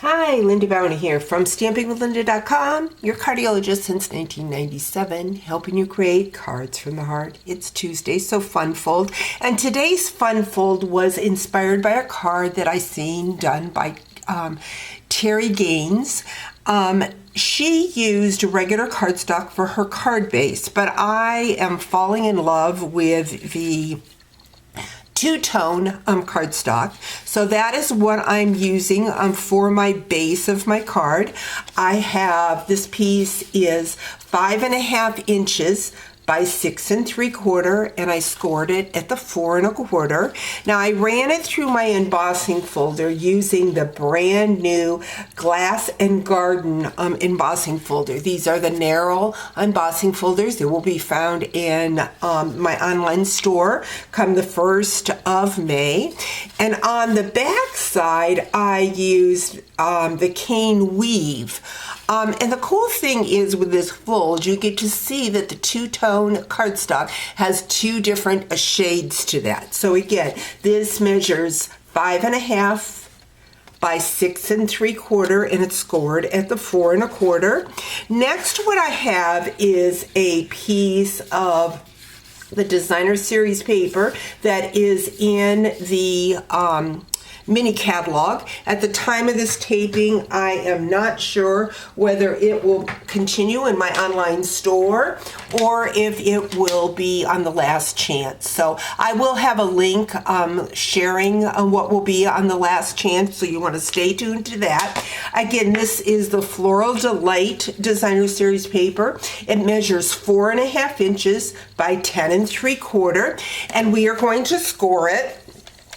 Hi, Linda Bounty here from StampingWithLinda.com, your cardiologist since 1997, helping you create cards from the heart. It's Tuesday, so fun fold. And today's fun fold was inspired by a card that I seen done by Terry Gaines. She used regular cardstock for her card base, but I am falling in love with the two-tone cardstock. So that is what I'm using for my base of my card. I have, this piece is 5.5 inches by 6 3/4, and I scored it at the 4 1/4. Now I ran it through my embossing folder using the brand new Glass and Garden embossing folder. These are the narrow embossing folders. They will be found in my online store come the 1st of May. And on the back side, I used the cane weave. And the cool thing is with this fold, you get to see that the two-tone cardstock has two different shades to that. So again, this measures 5.5 by 6 3/4, and it's scored at the 4 1/4. Next, what I have is a piece of the designer series paper that is in the mini catalog. At the time of this taping, I am not sure whether it will continue in my online store or if it will be on the last chance. So I will have a link sharing what will be on the last chance, so you want to stay tuned to that. Again, this is the Floral Delight Designer Series paper. It measures 4.5 inches by 10 3/4, and we are going to score it.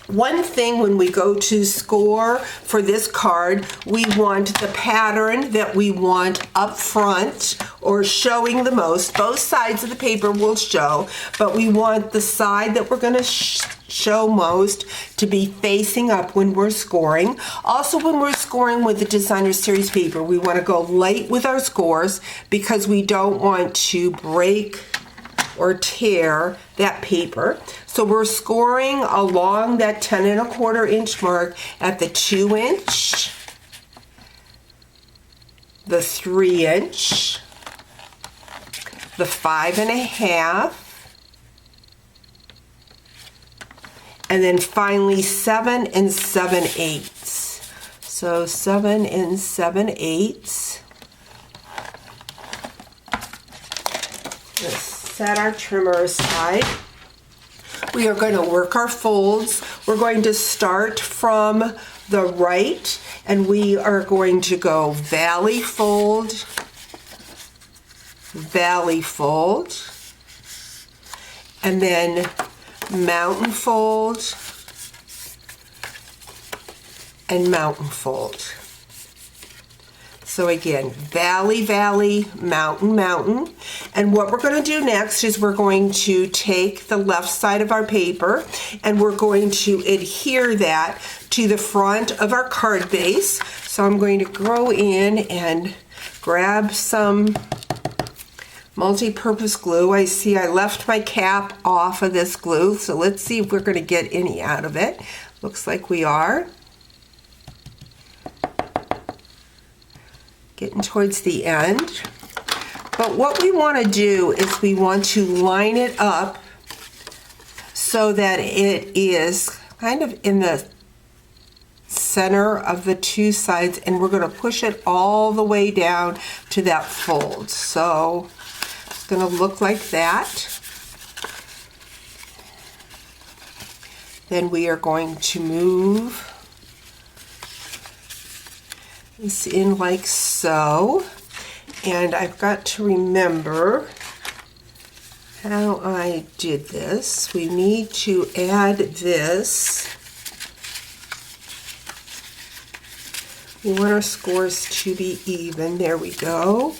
One thing when we go to score for this card, we want the pattern that we want up front or showing the most. Both sides of the paper will show, but we want the side that we're going to show most to be facing up when we're scoring. Also, when we're scoring with the designer series paper, we want to go light with our scores because we don't want to break or tear that paper. So we're scoring along that 10 1/4 inch mark at the 2 inch, the 3 inch, the 5.5, and then finally 7 7/8. So 7 7/8. Let's set our trimmer aside. We are going to work our folds. We're going to start from the right, and we are going to go valley fold, and then mountain fold, and mountain fold. So again, valley, valley, mountain, mountain. And what we're going to do next is we're going to take the left side of our paper and we're going to adhere that to the front of our card base. So I'm going to go in and grab some multi-purpose glue. I see I left my cap off of this glue, so let's see if we're going to get any out of it. Looks like we are. Getting towards the end. But what we want to do is we want to line it up so that it is kind of in the center of the two sides, and we're going to push it all the way down to that fold. So it's going to look like that. Then we are going to move this in like so, and I've got to remember how I did this. We need to add this. We want our scores to be even. There we go.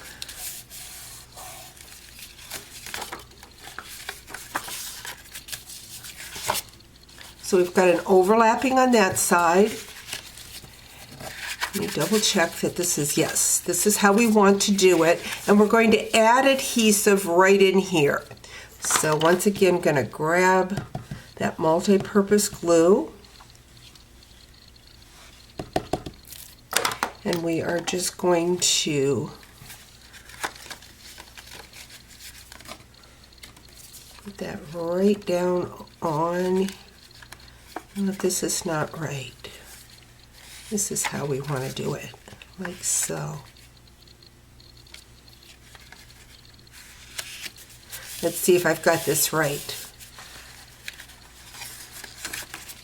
So we've got an overlapping on that side. Let me double check that this is, yes, this is how we want to do it. And we're going to add adhesive right in here. So once again, I'm going to grab that multi-purpose glue And we are just going to put that right down on. But this is not right. This is how we want to do it, like so. Let's see if I've got this right.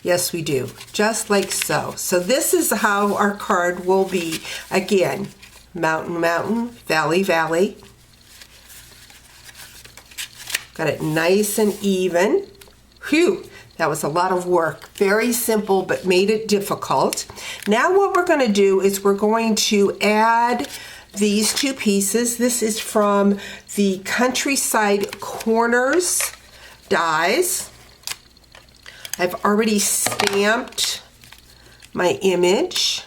Yes, we do, just like so. So this is how our card will be. Again, mountain, mountain, valley, valley. Got it nice and even. Whew, that was a lot of work. Very simple, but made it difficult. Now what we're going to do is we're going to add these two pieces. This is from the Countryside Corners dies. I've already stamped my image,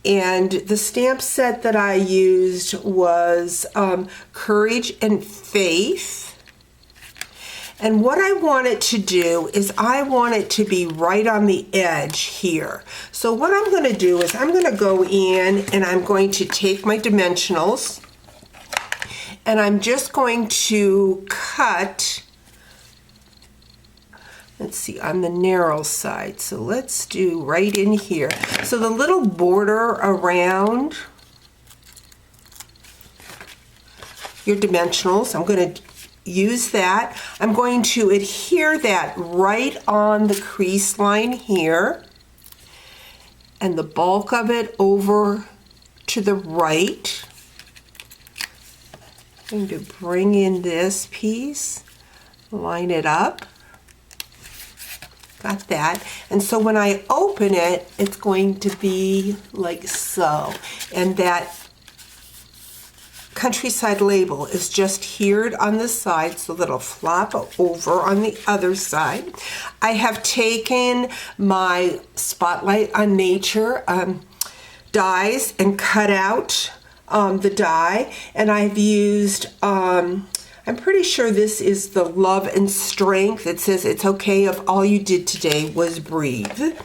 and the stamp set that I used was Courage and Faith. And what I want it to do is I want it to be right on the edge here. So what I'm going to do is I'm going to go in and I'm going to take my dimensionals and I'm just going to cut, let's see, on the narrow side. So let's do right in here. So the little border around your dimensionals, I'm going to use that. I'm going to adhere that right on the crease line here and the bulk of it over to the right. I'm going to bring in this piece, line it up. Got that. And so when I open it, it's going to be like so. And that Countryside label is just here'd on the side so that it'll flop over on the other side. I have taken my Spotlight on Nature dies and cut out the die, and I've used, I'm pretty sure this is the Love and Strength. It says it's okay if all you did today was breathe.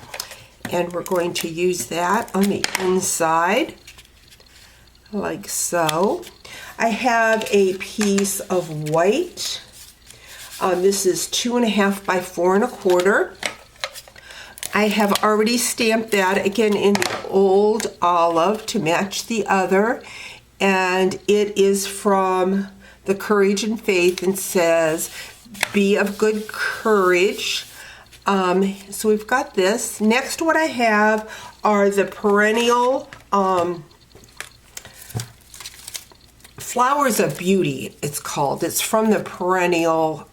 And we're going to use that on the inside, like so. I have a piece of white. This is 2.5 by 4 1/4. I have already stamped that again in the old olive to match the other, and it is from the Courage and Faith and says, "Be of good courage." So we've got this. Next, what I have are the perennial Flowers of Beauty, it's called. It's from the Perennial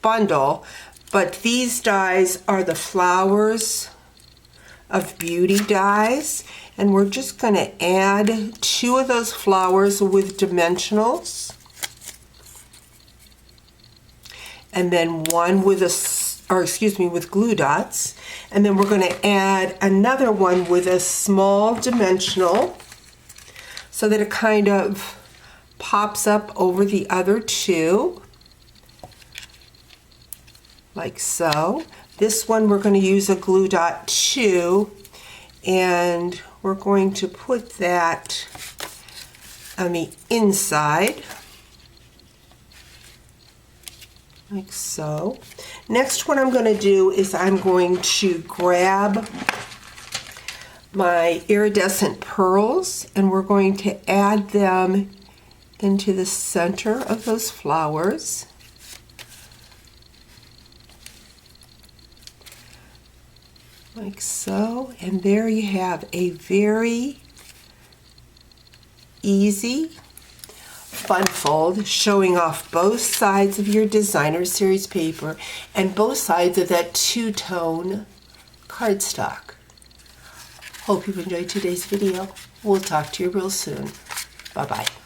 bundle, but these dies are the Flowers of Beauty dies, and we're just going to add 2 of those flowers with dimensionals, and then one with with glue dots, and then we're going to add another one with a small dimensional so that it kind of pops up over the other 2, like so. This one we're going to use a glue dot too, and we're going to put that on the inside, like so. Next, what I'm going to do is I'm going to grab my iridescent pearls and we're going to add them into the center of those flowers. Like so. And there you have a very easy fun fold showing off both sides of your designer series paper and both sides of that 2-tone cardstock. Hope you've enjoyed today's video. We'll talk to you real soon. Bye-bye.